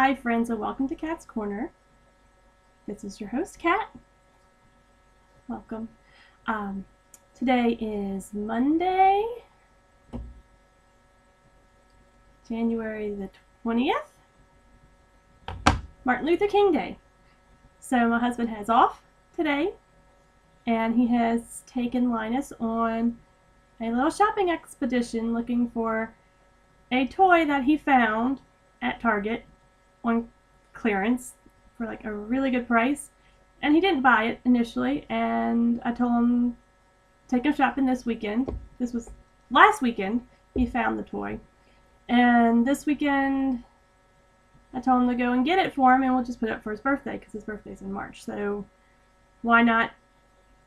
Hi friends, and welcome to Cat's Corner. This is your host, Cat. Welcome. Today is Monday, January the 20th, Martin Luther King Day. So my husband has off today, and he has taken Linus on a little shopping expedition looking for a toy that he found at Target on clearance for like a really good price, and he didn't buy it initially, and I told him take him shopping this weekend. This was last weekend he found the toy, and this weekend I told him to go and get it for him, and we'll just put it up for his birthday because his birthday's in March, so why not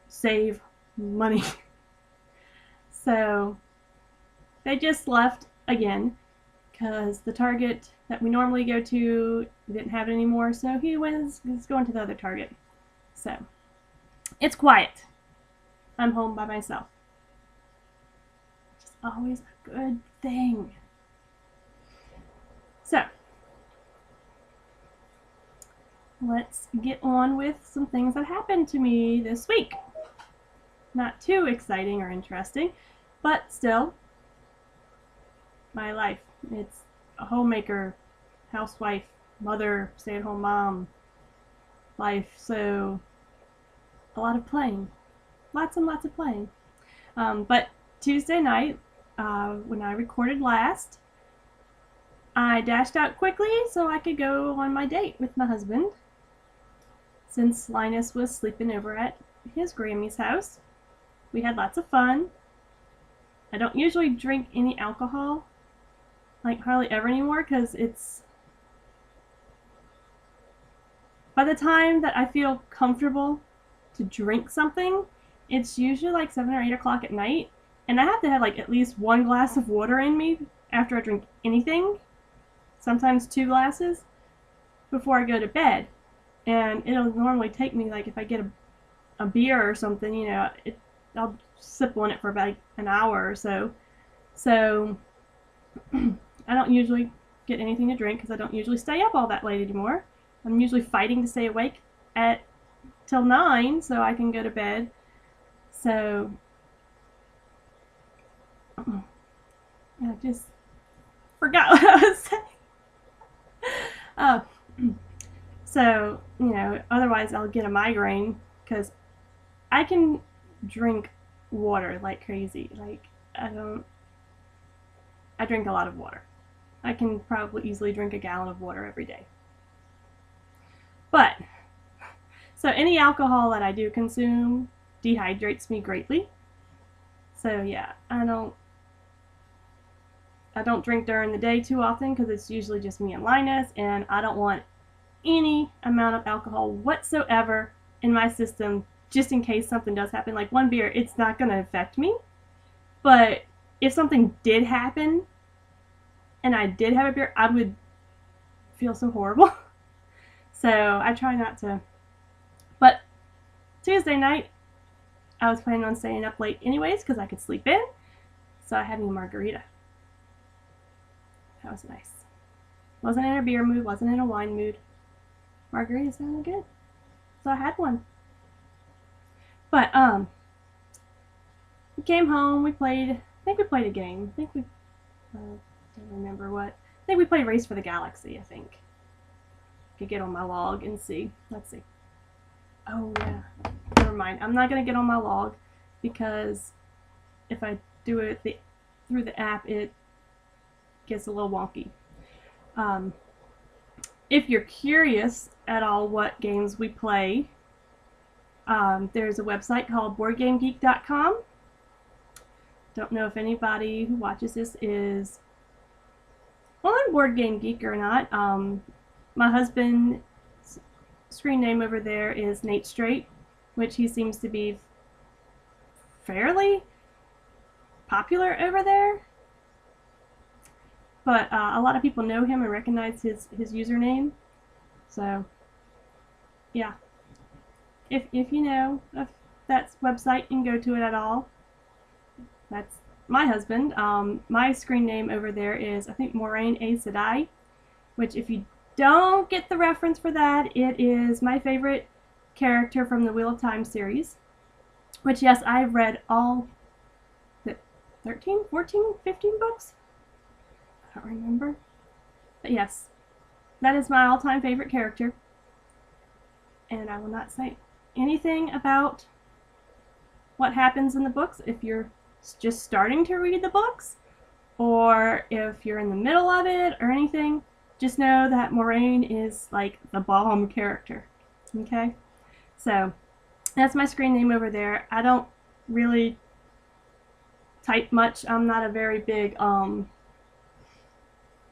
save money? So they just left again because the Target that we normally go to didn't have it anymore, so he's going to the other Target. So it's quiet. I'm home by myself. It's always a good thing. So let's get on with some things that happened to me this week. Not too exciting or interesting, but still my life. It's a homemaker, housewife, mother, stay-at-home mom life, so a lot of playing. Lots and lots of playing. But Tuesday night, when I recorded last, I dashed out quickly so I could go on my date with my husband, since Linus was sleeping over at his Grammy's house. We had lots of fun. I don't usually drink any alcohol, like hardly ever anymore, because it's by the time that I feel comfortable to drink something, it's usually like 7 or 8 o'clock at night, and I have to have like at least 1 glass of water in me after I drink anything, sometimes 2 glasses, before I go to bed. And it'll normally take me, like if I get a beer or something, you know, I'll sip on it for about an hour or so. So I don't usually get anything to drink because I don't usually stay up all that late anymore. I'm usually fighting to stay awake till 9 so I can go to bed. So I just forgot what I was saying. Oh, so, you know, otherwise I'll get a migraine because I can drink water like crazy. Like, I drink a lot of water. I can probably easily drink a gallon of water every day. But, so any alcohol that I do consume dehydrates me greatly. So yeah, I don't drink during the day too often because it's usually just me and Linus, and I don't want any amount of alcohol whatsoever in my system just in case something does happen. Like 1 beer, it's not going to affect me. But if something did happen and I did have a beer, I would feel so horrible. So I try not to. But Tuesday night, I was planning on staying up late anyways because I could sleep in. So I had me a margarita. That was nice. Wasn't in a beer mood, wasn't in a wine mood. Margarita sounded good. So I had one. But we came home, I think we played a game. I don't remember what. I think we played Race for the Galaxy, I think. I could get on my log and see. Let's see. Oh yeah, never mind. I'm not going to get on my log because if I do it through the app, it gets a little wonky. If you're curious at all what games we play, there's a website called BoardGameGeek.com. Don't know if anybody who watches this is on Board Game Geek or not. My husband's screen name over there is Nate Straight, which he seems to be fairly popular over there. But a lot of people know him and recognize his username. So, yeah. If you know if that website, you can go to it at all. That's my husband. My screen name over there is, I think, Maureen A. Sadai, which if you don't get the reference for that. It is my favorite character from the Wheel of Time series, which, yes, I've read all the 13, 14, 15 books? I don't remember. But yes, that is my all-time favorite character. And I will not say anything about what happens in the books if you're just starting to read the books, or if you're in the middle of it or anything. Just know that Moraine is like the bomb character. Okay? So, that's my screen name over there. I don't really type much. I'm not a very big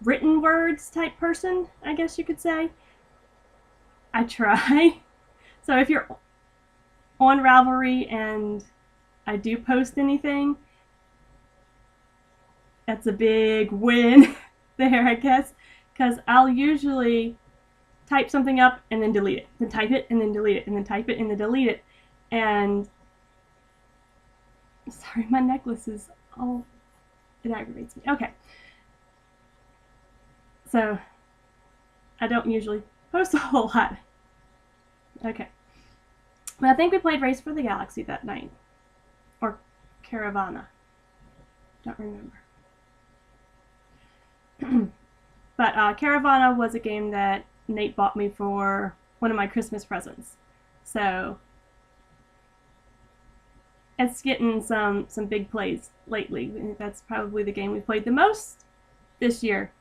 written words type person, I guess you could say. I try. So if you're on Ravelry and I do post anything, that's a big win there, I guess, because I'll usually type something up and then delete it, then type it and then delete it, and then type it and then delete it. And sorry, my necklace is all, it aggravates me. Okay. So I don't usually post a whole lot. Okay. But I think we played Race for the Galaxy that night. Or Caravana. Don't remember. But Caravana was a game that Nate bought me for one of my Christmas presents. So it's getting some big plays lately. That's probably the game we played the most this year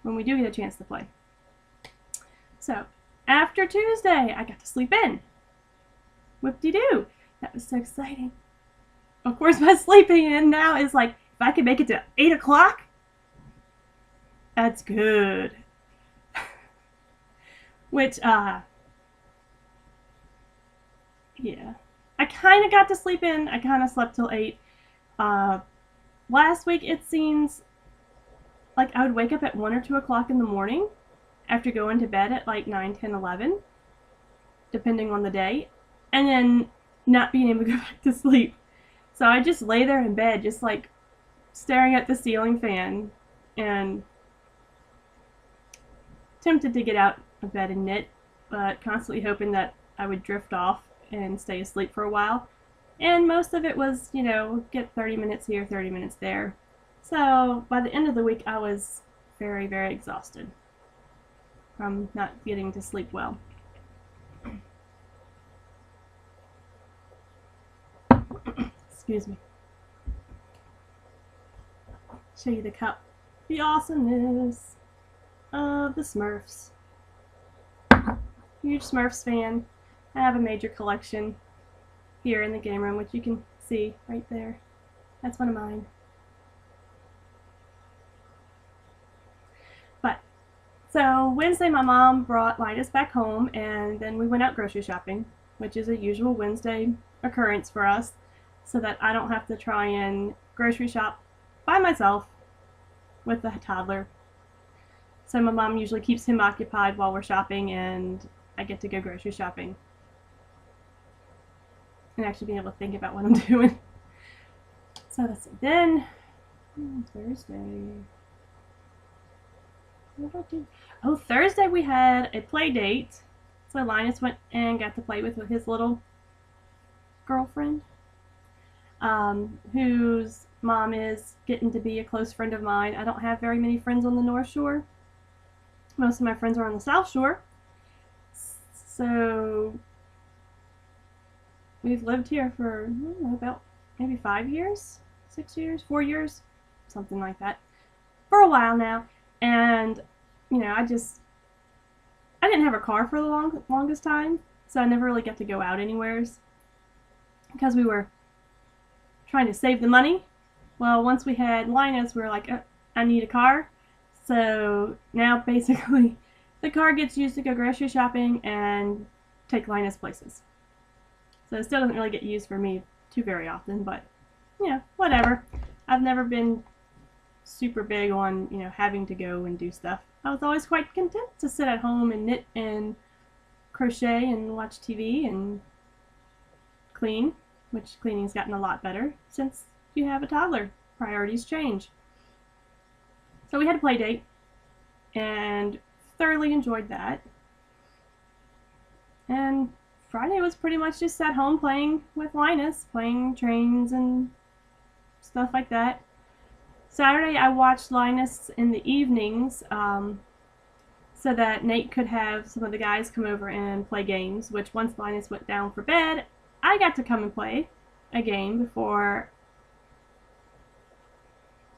when we do get a chance to play. So after Tuesday, I got to sleep in. Whoop-de-doo. That was so exciting. Of course, my sleeping in now is like, if I can make it to 8 o'clock, that's good. Which, yeah. I kind of got to sleep in. I kind of slept till 8. Last week, it seems like I would wake up at 1 or 2 o'clock in the morning after going to bed at like 9, 10, 11, depending on the day, and then not being able to go back to sleep. So I just lay there in bed, just like staring at the ceiling fan and tempted to get out of bed and knit, but constantly hoping that I would drift off and stay asleep for a while. And most of it was, you know, get 30 minutes here, 30 minutes there. So by the end of the week, I was very, very exhausted from not getting to sleep well. Excuse me. Show you the cup. The awesomeness of the Smurfs. Huge Smurfs fan. I have a major collection here in the game room, which you can see right there. That's one of mine. But, so Wednesday my mom brought Linus back home, and then we went out grocery shopping, which is a usual Wednesday occurrence for us, so that I don't have to try and grocery shop by myself with the toddler. So my mom usually keeps him occupied while we're shopping, and I get to go grocery shopping and actually being able to think about what I'm doing. So let's see. Then Thursday. What did I do? Oh, Thursday we had a play date. So Linus went and got to play with his little girlfriend, whose mom is getting to be a close friend of mine. I don't have very many friends on the North Shore. Most of my friends are on the South Shore. So we've lived here for, I don't know, about maybe 5 years, 6 years, 4 years, something like that, for a while now. And, you know, I didn't have a car for the longest time, so I never really got to go out anywheres because we were trying to save the money. Well, once we had Linus, we were like, I need a car. So now basically the car gets used to go grocery shopping and take Linus places. So it still doesn't really get used for me too very often, but, you know, whatever. I've never been super big on, you know, having to go and do stuff. I was always quite content to sit at home and knit and crochet and watch TV and clean, which cleaning's gotten a lot better since you have a toddler. Priorities change. So we had a play date, and thoroughly enjoyed that. And Friday was pretty much just at home playing with Linus, playing trains and stuff like that. Saturday I watched Linus in the evenings so that Nate could have some of the guys come over and play games, which once Linus went down for bed, I got to come and play a game before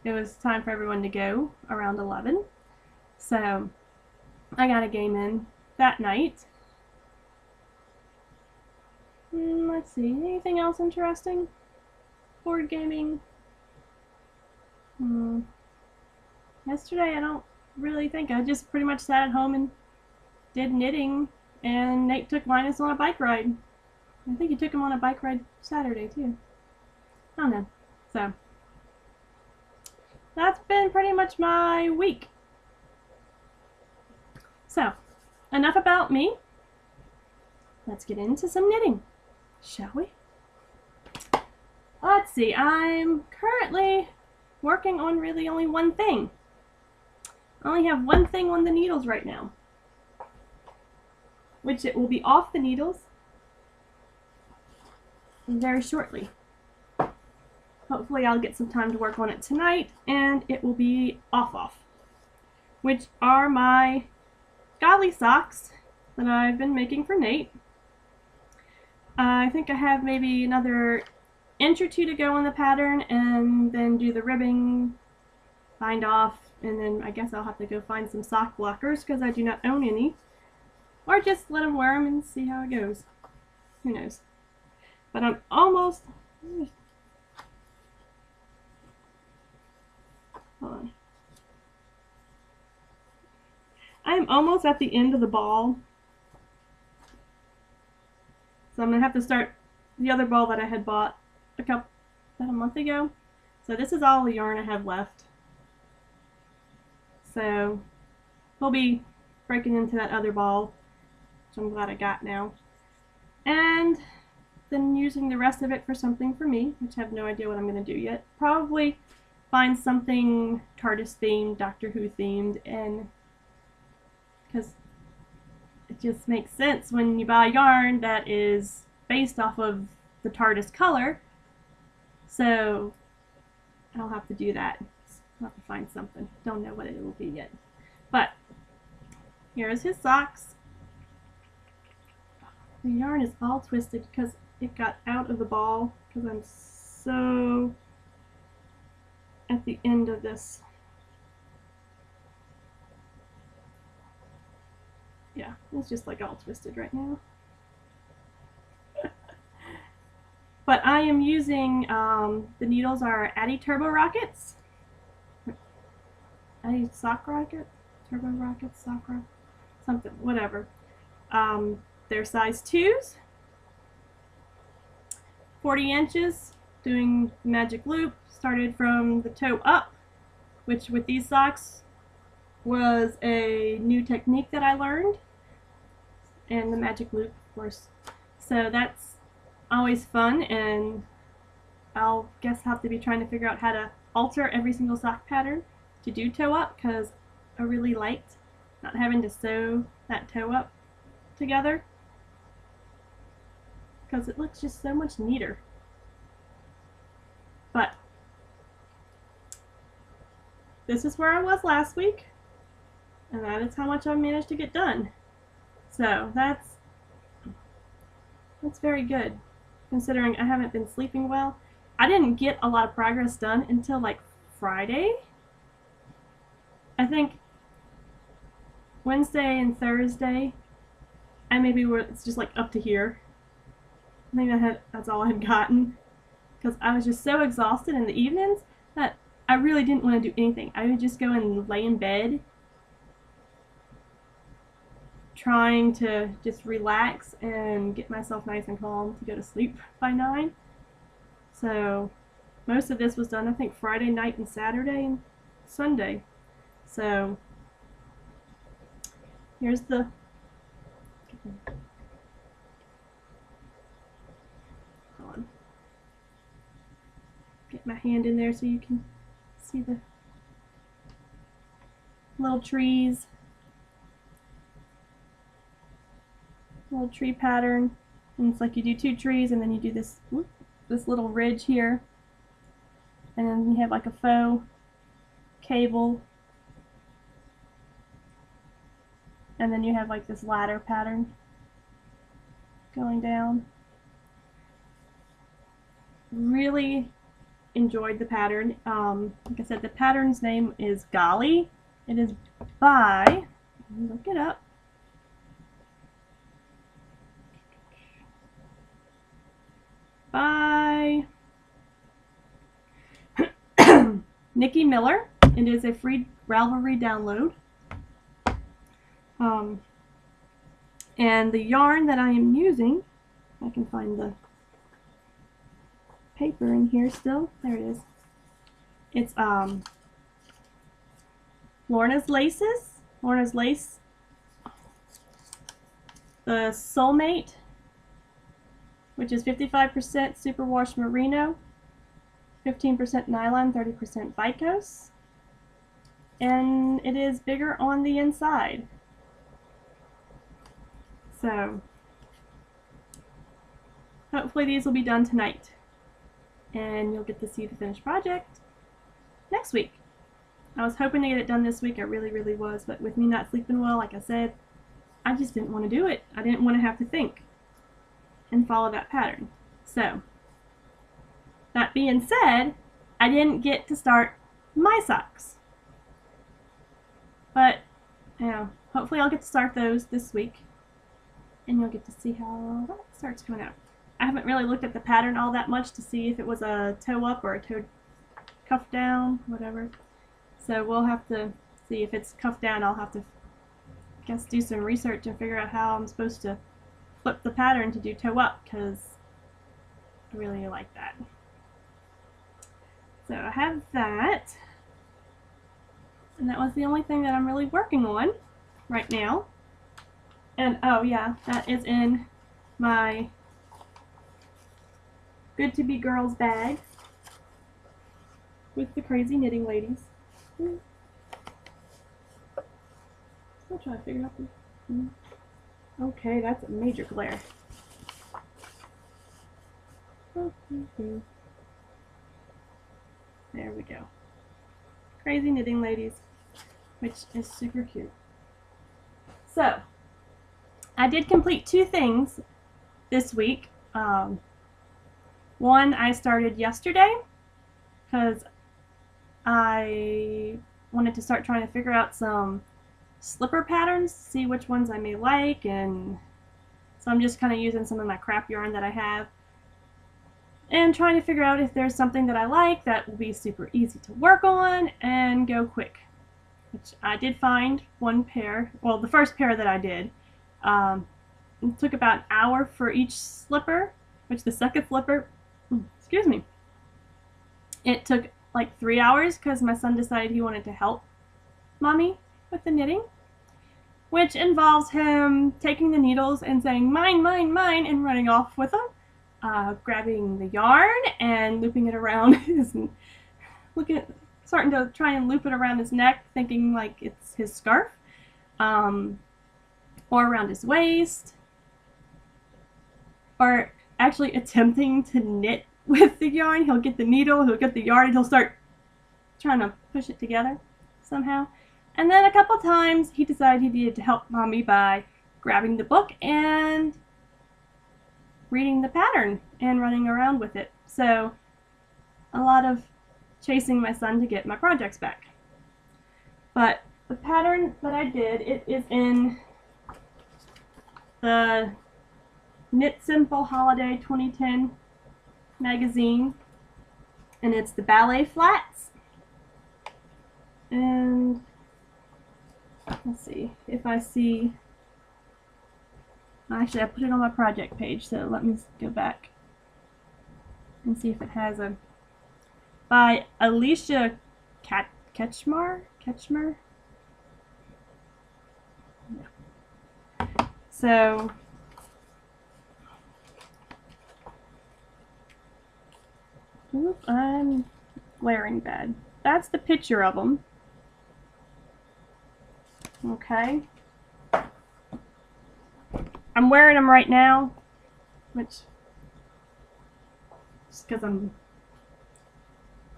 it was time for everyone to go around 11. So I got a game in that night. Let's see, anything else interesting? Board gaming? Yesterday I don't really think. I just pretty much sat at home and did knitting, and Nate took Linus on a bike ride. I think he took him on a bike ride Saturday too. I don't know. So that's been pretty much my week. So enough about me. Let's get into some knitting, shall we? Let's see, I'm currently working on really only one thing. I only have one thing on the needles right now, which it will be off the needles very shortly. Hopefully I'll get some time to work on it tonight and it will be off, which are my golly socks that I've been making for Nate. I think I have maybe another inch or two to go on the pattern and then do the ribbing, bind off, and then I guess I'll have to go find some sock blockers because I do not own any, or just let them wear them and see how it goes. Who knows? But I'm almost, hold on. I'm almost at the end of the ball, so I'm gonna have to start the other ball that I had bought about a month ago. So this is all the yarn I have left. So we'll be breaking into that other ball, which I'm glad I got now. And then using the rest of it for something for me, which I have no idea what I'm going to do yet. Probably find something TARDIS themed, Doctor Who themed, and because it just makes sense when you buy yarn that is based off of the TARDIS color. So I'll have to do that. I'll have to find something. Don't know what it will be yet. But here's his socks. The yarn is all twisted because it got out of the ball because I'm so at the end of this. Yeah, it's just like all twisted right now. But I am using, the needles are Addy Turbo Rockets. Addy Sock Rocket? Turbo Rockets, Sock Rocket? Something, whatever. They're size 2s. 40 inches, doing magic loop. Started from the toe up, which with these socks was a new technique that I learned. And the magic loop, of course. So that's always fun, and I'll guess have to be trying to figure out how to alter every single sock pattern to do toe up, because I really liked not having to sew that toe up together, because it looks just so much neater. But this is where I was last week, and that is how much I've managed to get done. So that's very good, considering I haven't been sleeping well. I didn't get a lot of progress done until like Friday. I think Wednesday and Thursday, I maybe were, it's just like up to here. I think that's all I had gotten, because I was just so exhausted in the evenings that I really didn't want to do anything. I would just go and lay in bed, trying to just relax and get myself nice and calm to go to sleep by 9. So most of this was done, I think, Friday night and Saturday and Sunday. So here's the hold on. Get my hand in there so you can see the little trees. little tree pattern. And it's like you do 2 trees and then you do this little ridge here. And then you have like a faux cable. And then you have like this ladder pattern going down. Really enjoyed the pattern. Like I said, the pattern's name is Golly. It is by, look it up, by Nikki Miller. It is a free Ravelry download. And the yarn that I am using, I can find the paper in here still. There it is. It's Lorna's Laces. Lorna's Lace. The Soulmate, which is 55% superwash merino, 15% nylon, 30% viscose. And it is bigger on the inside. So hopefully these will be done tonight. And you'll get to see the finished project next week. I was hoping to get it done this week. I really, really was. But with me not sleeping well, like I said, I just didn't want to do it. I didn't want to have to think and follow that pattern. So, that being said, I didn't get to start my socks. But, you know, hopefully I'll get to start those this week. And you'll get to see how that starts coming out. I haven't really looked at the pattern all that much to see if it was a toe up or a toe cuff down, whatever. So we'll have to see if it's cuff down. I'll have to, I guess, do some research and figure out how I'm supposed to flip the pattern to do toe up, because I really like that. So I have that. And that was the only thing that I'm really working on right now. And oh yeah, that is in my Good to Be Girls bag with the crazy knitting ladies. Still trying to figure out this. Okay, that's a major glare. There we go. Crazy knitting ladies, which is super cute. So, I did complete 2 things this week. One I started yesterday because I wanted to start trying to figure out some slipper patterns, see which ones I may like, and so I'm just kind of using some of my crap yarn that I have and trying to figure out if there's something that I like that will be super easy to work on and go quick. Which I did find one pair, well, the first pair that I did. It took about an hour for each slipper, which the second slipper, excuse me, it took like 3 hours because my son decided he wanted to help mommy with the knitting, which involves him taking the needles and saying mine, mine, mine, and running off with them, grabbing the yarn and looping it around his, starting to try and loop it around his neck, thinking like it's his scarf, or around his waist, or actually attempting to knit with the yarn. He'll get the needle, he'll get the yarn, and he'll start trying to push it together somehow. And then a couple times he decided he needed to help mommy by grabbing the book and reading the pattern and running around with it. So a lot of chasing my son to get my projects back. But the pattern that I did, it is in the Knit Simple Holiday 2010 magazine, and it's the ballet flats. And let's see if I see, actually I put it on my project page, so let me go back and see if it has a, by Alicia Ketchmer. Yeah. So I'm glaring bad. That's the picture of them. Okay. I'm I'm wearing them right now, which just because I'm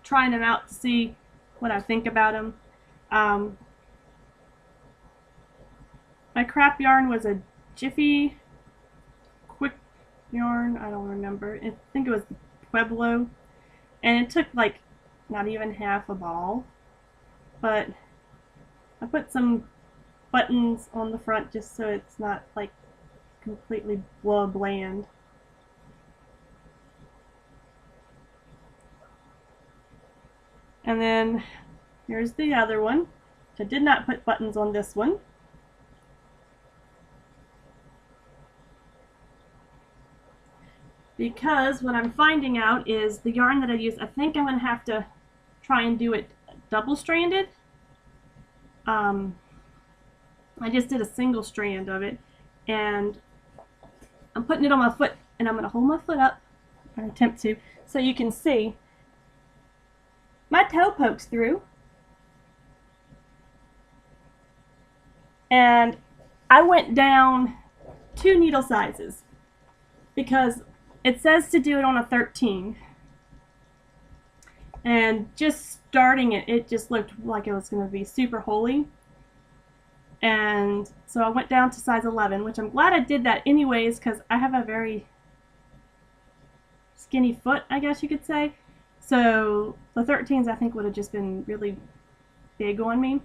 trying them out to see what I think about them. My crap yarn was a Jiffy Quick yarn. I don't remember. I think it was Pueblo, and it took like not even half a ball, but I put some buttons on the front just so it's not like completely bland. And then here's the other one. I did not put buttons on this one. Because what I'm finding out is the yarn that I use, I think I'm going to have to try and do it double-stranded. I just did a single strand of it, and I'm putting it on my foot, and I'm going to hold my foot up, or attempt to, so you can see. My toe pokes through, and I went down 2 needle sizes because it says to do it on a 13, and just starting it, it just looked like it was going to be super Holey, and so I went down to size 11, which I'm glad I did that anyways because I have a very skinny foot, I guess you could say. So the 13s I think would have just been really big on me.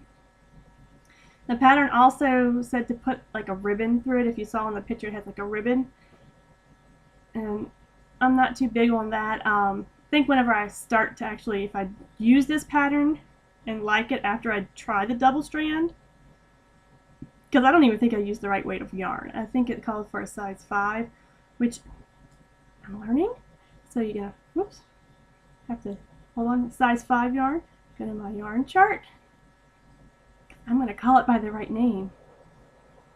The pattern also said to put like a ribbon through it. If you saw in the picture, it has like a ribbon. And I'm not too big on that. I think whenever I start to actually, if I use this pattern and like it after I try the double strand, because I don't even think I used the right weight of yarn. I think it called for a size 5, which I'm learning. So you're gonna, whoops. Have to hold on, size 5 yarn, go to my yarn chart. I'm going to call it by the right name,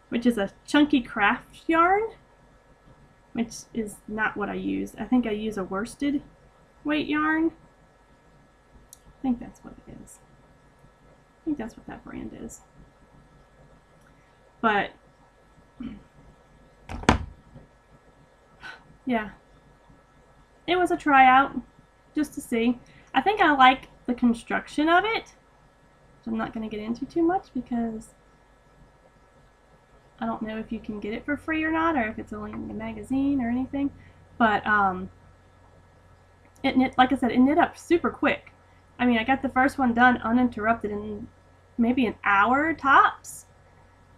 which is a chunky craft yarn, which is not what I use. I think I use a worsted weight yarn. I think that's what it is. I think that's what that brand is. But yeah, it was a tryout. Just to see. I think I like the construction of it, which I'm not going to get into too much because I don't know if you can get it for free or not, or if it's only in the magazine or anything. But it knit, like I said, it knit up super quick. I mean, I got the first one done uninterrupted in maybe an hour tops.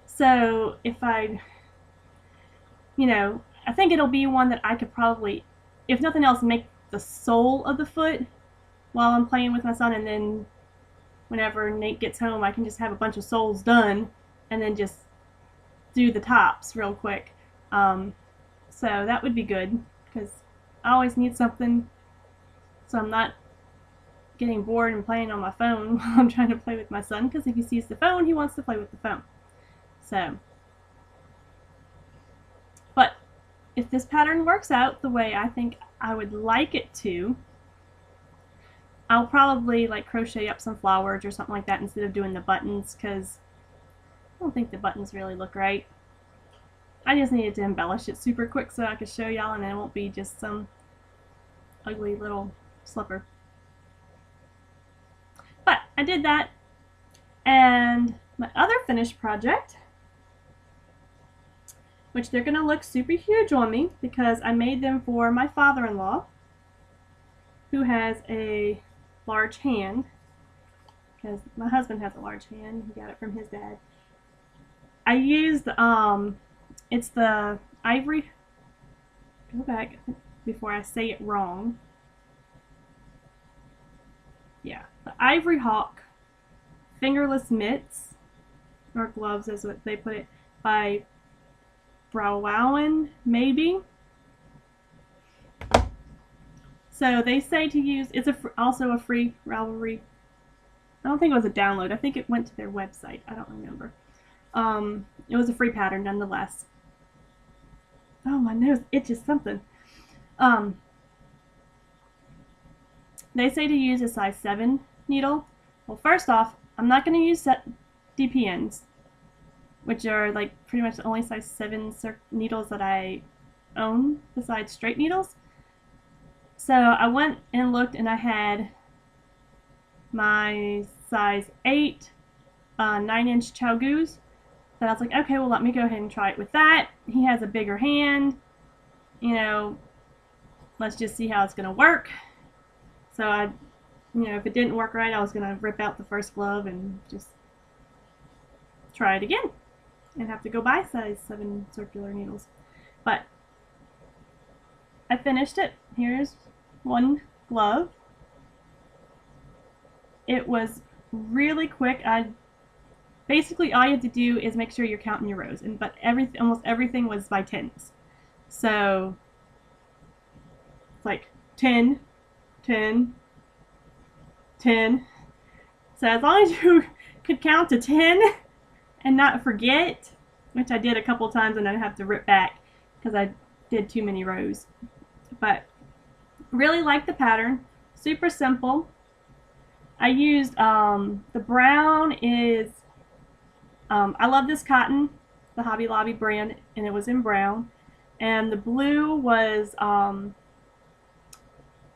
So if I, I think it'll be one that I could probably, if nothing else, make the sole of the foot while I'm playing with my son, and then whenever Nate gets home I can just have a bunch of soles done and then just do the tops real quick. So that would be good because I always need something so I'm not getting bored and playing on my phone while I'm trying to play with my son, because if he sees the phone he wants to play with the phone. So, but if this pattern works out the way I think I would like it to, I'll probably like crochet up some flowers or something like that instead of doing the buttons, because I don't think the buttons really look right. I just needed to embellish it super quick so I could show y'all, and then it won't be just some ugly little slipper. But I did that, and my other finished project, which they're going to look super huge on me because I made them for my father-in-law, who has a large hand, because my husband has a large hand. He got it from his dad. I used, it's the ivory, go back before I say it wrong. Yeah, the Ivory Hawk fingerless mitts, or gloves is what they put it, by Browowen, maybe. So they say to use, it's also a free Ravelry. I don't think it was a download. I think it went to their website. I don't remember. It was a free pattern nonetheless. Oh, my nose itches something. They say to use a size 7 needle. Well, first off, I'm not going to use set DPNs. which are like pretty much the only size 7 needles that I own besides straight needles. So I went and looked, and I had my size 8 9-inch Chow-Goos that I was like, okay, well, let me go ahead and try it with that. He has a bigger hand, you know, let's just see how it's going to work. So I, if it didn't work right, I was going to rip out the first glove and just try it again and have to go buy size 7 circular needles. But I finished it. Here's one glove. It was really quick. Basically all you have to do is make sure you're counting your rows, but almost everything was by tens. So it's like 10, 10, 10. So as long as you could count to 10 and not forget, which I did a couple times and I have to rip back because I did too many rows. But really like the pattern. Super simple. I used the brown is I love this cotton, the Hobby Lobby brand, and it was in brown. And the blue was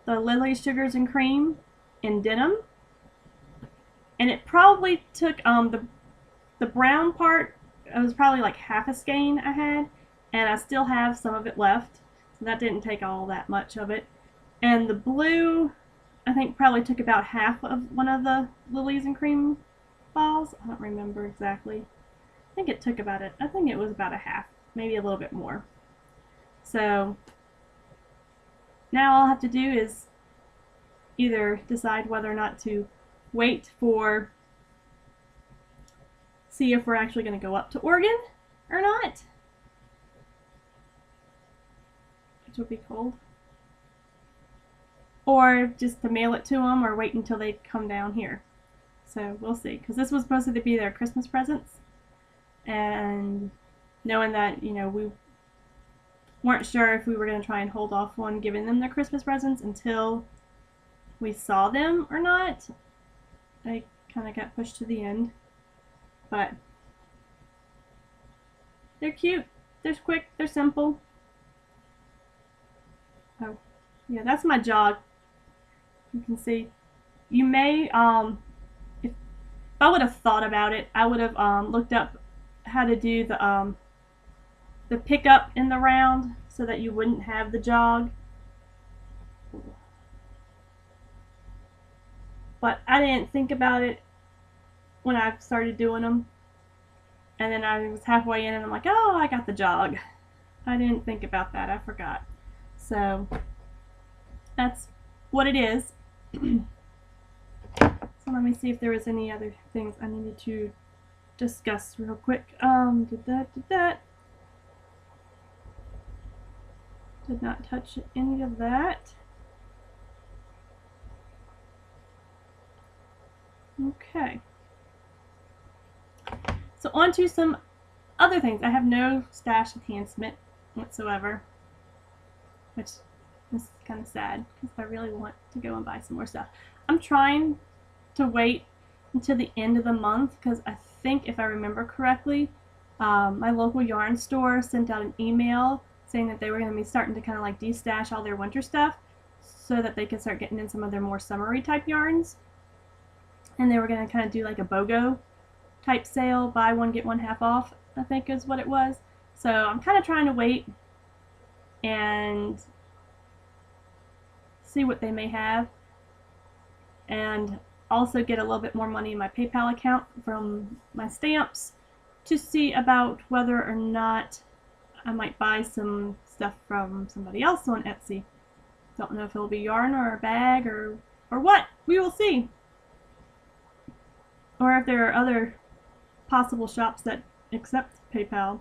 the Lily Sugars and Cream in denim. And it probably took the brown part, it was probably like half a skein I had, and I still have some of it left. So that didn't take all that much of it. And the blue, I think probably took about half of one of the Lilies and Cream balls. I don't remember exactly. I think it was about a half, maybe a little bit more. So now all I'll have to do is either decide whether or not to wait see if we're actually going to go up to Oregon or not, which would be cold, or just to mail it to them or wait until they come down here. So we'll see, because this was supposed to be their Christmas presents, and knowing that, we weren't sure if we were going to try and hold off on giving them their Christmas presents until we saw them or not, I kind of got pushed to the end. But they're cute, they're quick, they're simple. Oh, yeah, that's my jog. You can see. You may, if I would have thought about it, I would have looked up how to do the pickup in the round so that you wouldn't have the jog. But I didn't think about it when I started doing them. And then I was halfway in and I'm like, oh, I got the jog. I didn't think about that. I forgot. So that's what it is. So let me see if there was any other things I needed to discuss real quick. Did that. Did not touch any of that. Okay. So on to some other things. I have no stash enhancement whatsoever, which is kind of sad because I really want to go and buy some more stuff. I'm trying to wait until the end of the month because I think, if I remember correctly, my local yarn store sent out an email saying that they were going to be starting to kind of like de-stash all their winter stuff so that they could start getting in some of their more summery type yarns. And they were going to kind of do like a BOGO type sale, buy one get one half off, I think is what it was. So I'm kind of trying to wait and see what they may have, and also get a little bit more money in my PayPal account from my stamps to see about whether or not I might buy some stuff from somebody else on Etsy. Don't know if it'll be yarn or a bag or what. We will see. Or if there are other possible shops that accept PayPal.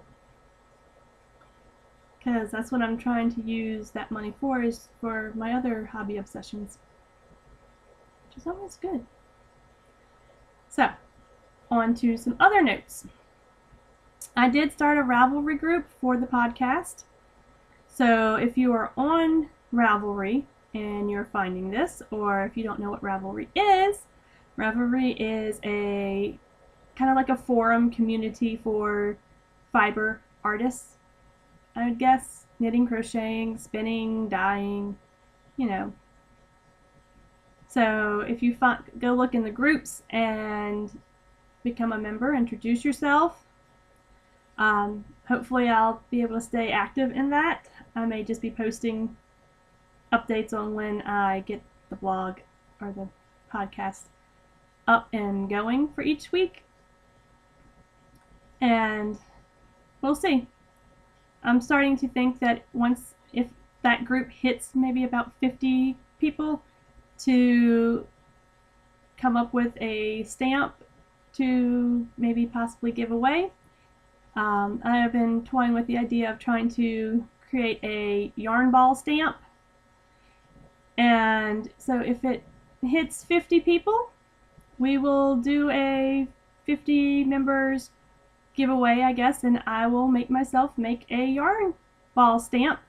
Because that's what I'm trying to use that money for, is for my other hobby obsessions. Which is always good. So, on to some other notes. I did start a Ravelry group for the podcast. So if you are on Ravelry and you're finding this, or if you don't know what Ravelry is a kind of like a forum community for fiber artists, I would guess. Knitting, crocheting, spinning, dyeing, you know. So if you go look in the groups and become a member, introduce yourself. Hopefully I'll be able to stay active in that. I may just be posting updates on when I get the blog or the podcast up and going for each week. And we'll see. I'm starting to think that if that group hits maybe about 50 people, to come up with a stamp to maybe possibly give away. I have been toying with the idea of trying to create a yarn ball stamp. And so if it hits 50 people, we will do a 50 members giveaway, I guess, and I will make a yarn ball stamp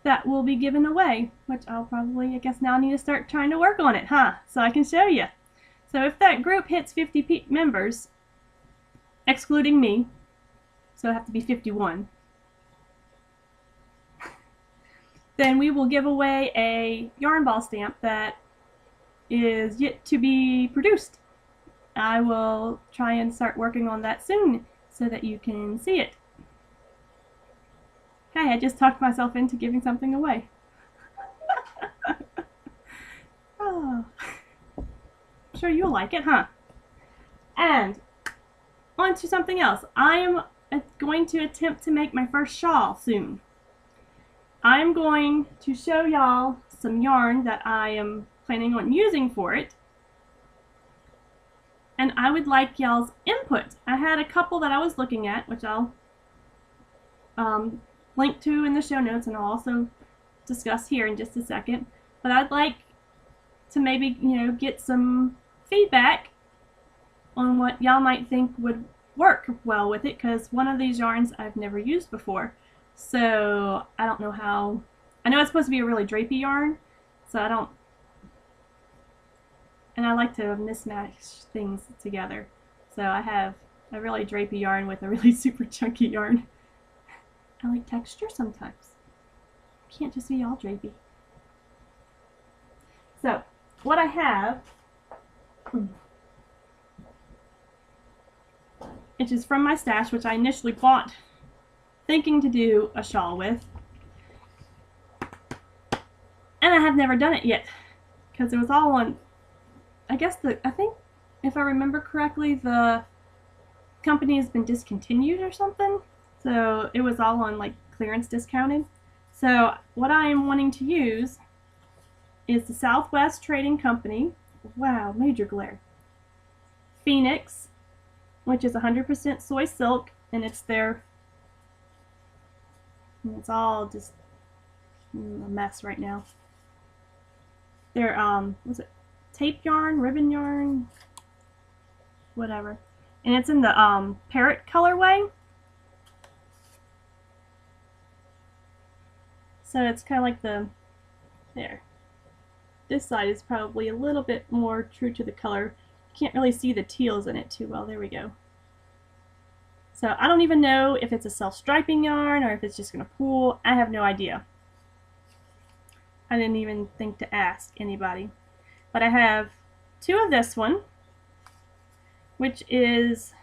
that will be given away, which I'll probably, I guess, now need to start trying to work on it, so I can show you. So if that group hits 50 members, excluding me, so it have to be 51, then we will give away a yarn ball stamp that is yet to be produced. I will try and start working on that soon so that you can see it. Hey, I just talked myself into giving something away. Oh. I'm sure you'll like it, And on to something else. I am going to attempt to make my first shawl soon. I'm going to show y'all some yarn that I am planning on using for it. And I would like y'all's input. I had a couple that I was looking at, which I'll link to in the show notes, and I'll also discuss here in just a second. But I'd like to maybe, get some feedback on what y'all might think would work well with it, because one of these yarns I've never used before. So I don't know how. I know it's supposed to be a really drapey yarn, so I don't. And I like to mismatch things together. So I have a really drapey yarn with a really super chunky yarn. I like texture sometimes. Can't just be all drapey. So what I have, which is from my stash, which I initially bought thinking to do a shawl with, and I have never done it yet because it was all on, I think if I remember correctly, the company has been discontinued or something, so it was all on like clearance discounted. So what I am wanting to use is the Southwest Trading Company, wow, major glare, Phoenix, which is 100% soy silk, and it's all just a mess right now. Their was it tape yarn, ribbon yarn, whatever, and it's in the parrot colorway. So it's kind of like there. This side is probably a little bit more true to the color. You can't really see the teals in it too well. There we go. So I don't even know if it's a self-striping yarn or if it's just going to pool. I have no idea. I didn't even think to ask anybody. But I have two of this one, which is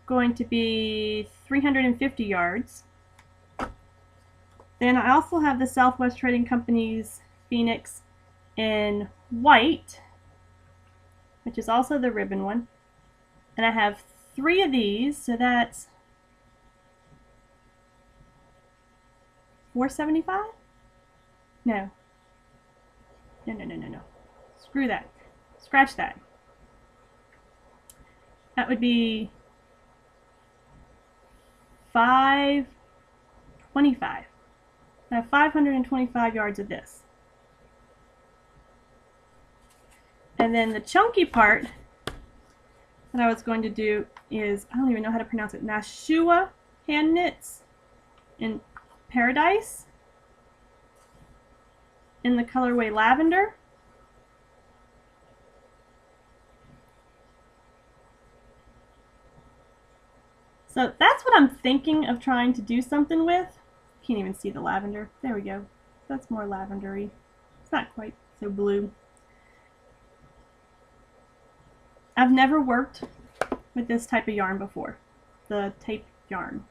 going to be 350 yards. Then I also have the Southwest Trading Company's Phoenix in white, which is also the ribbon one. And I have 3 of these, so that's $4.75? No. No. Screw that. Scratch that. That would be $5.25. I have 525 yards of this. And then the chunky part that I was going to do is, I don't even know how to pronounce it, Nashua hand knits in Paradise in the colorway Lavender. So that's what I'm thinking of trying to do something with. Can't even see the lavender. There we go. That's more lavendery. It's not quite so blue. I've never worked with this type of yarn before, the tape yarn.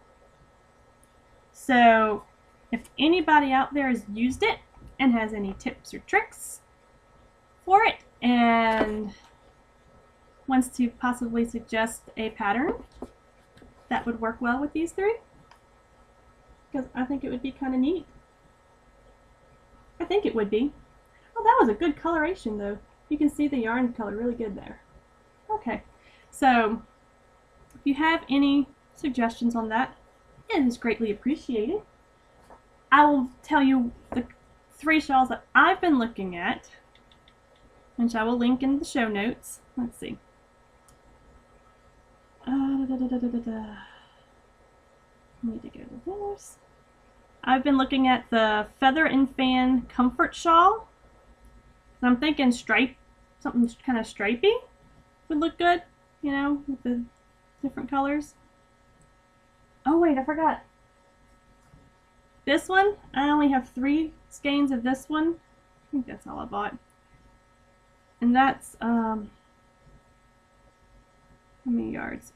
So if anybody out there has used it and has any tips or tricks for it and wants to possibly suggest a pattern that would work well with these three, because I think it would be kind of neat. I think it would be. Oh, that was a good coloration though. You can see the yarn color really good there. Okay, so if you have any suggestions on that, it is greatly appreciated. I will tell you the 3 shawls that I've been looking at, which I will link in the show notes. Let's see. I need to go to this. I've been looking at the Feather and Fan Comfort Shawl. I'm thinking something kind of stripy would look good, you know, with the different colors. Oh wait, I forgot. This one, I only have 3 skeins of this one. I think that's all I bought. And that's, how many yards?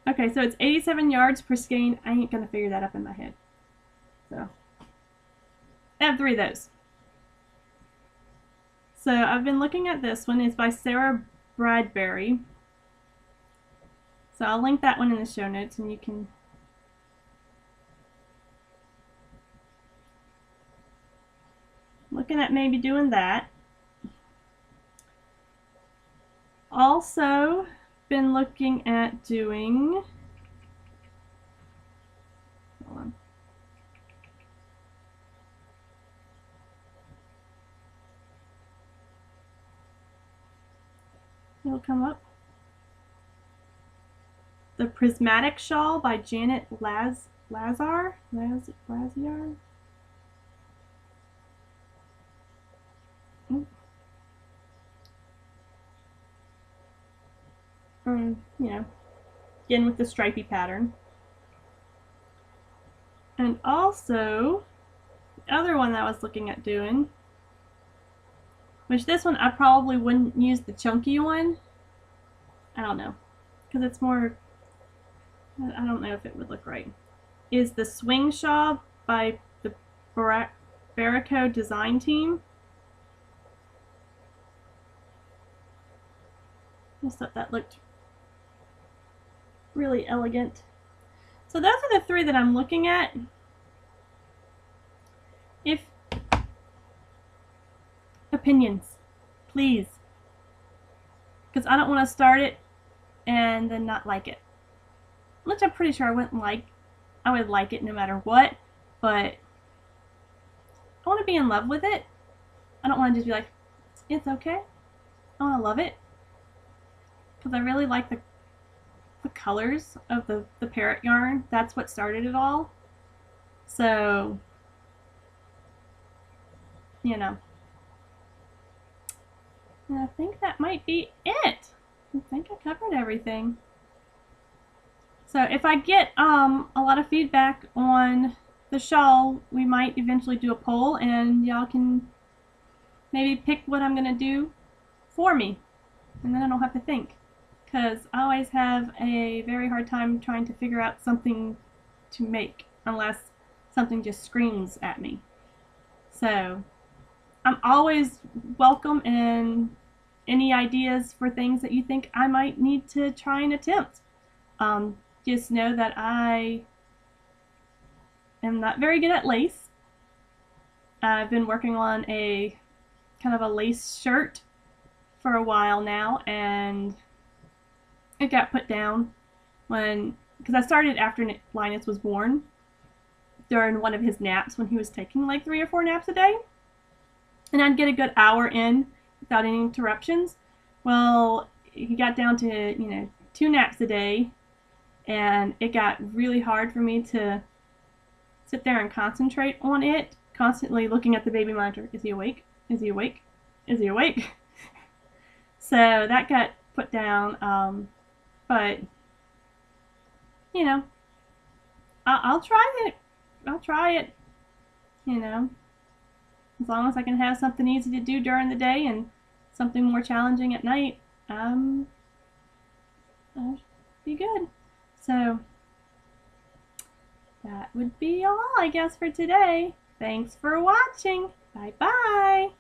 Okay, so it's 87 yards per skein. I ain't gonna figure that up in my head. So, I have 3 of those. So I've been looking at this one. It's by Sarah Bradbury. So I'll link that one in the show notes and you can looking at maybe doing that. Also been looking at doing, hold on. It'll come up. The Prismatic Shawl by Janet Lazar. You know, again with the stripy pattern. And also, the other one that I was looking at doing, which this one I probably wouldn't use the chunky one. I don't know, because it's more, I don't know if it would look right. Is the Swing Shawl by the Barraco Design Team. I just thought that looked really elegant. So those are the 3 that I'm looking at. If opinions, please, because I don't want to start it and then not like it, which I'm pretty sure I wouldn't like. I would like it no matter what, but I want to be in love with it. I don't want to just be like, it's okay. I want to love it, because I really like the colors of the parrot yarn. That's what started it all. So, you know. And I think that might be it. I think I covered everything. So if I get a lot of feedback on the shawl, we might eventually do a poll and y'all can maybe pick what I'm gonna do for me, and then I don't have to think, because I always have a very hard time trying to figure out something to make unless something just screams at me. So I'm always welcome in any ideas for things that you think I might need to try and attempt. Just know that I am not very good at lace. I've been working on a kind of a lace shirt for a while now, and it got put down because I started after Linus was born, during one of his naps when he was taking like 3 or 4 naps a day, and I'd get a good hour in without any interruptions. Well, he got down to, you know, 2 naps a day, and it got really hard for me to sit there and concentrate on it, constantly looking at the baby monitor. Is he awake? Is he awake? Is he awake? So that got put down, but you know, I'll try it. I'll try it, you know, as long as I can have something easy to do during the day and something more challenging at night. I'll be good. So that would be all, I guess, for today. Thanks for watching. Bye bye.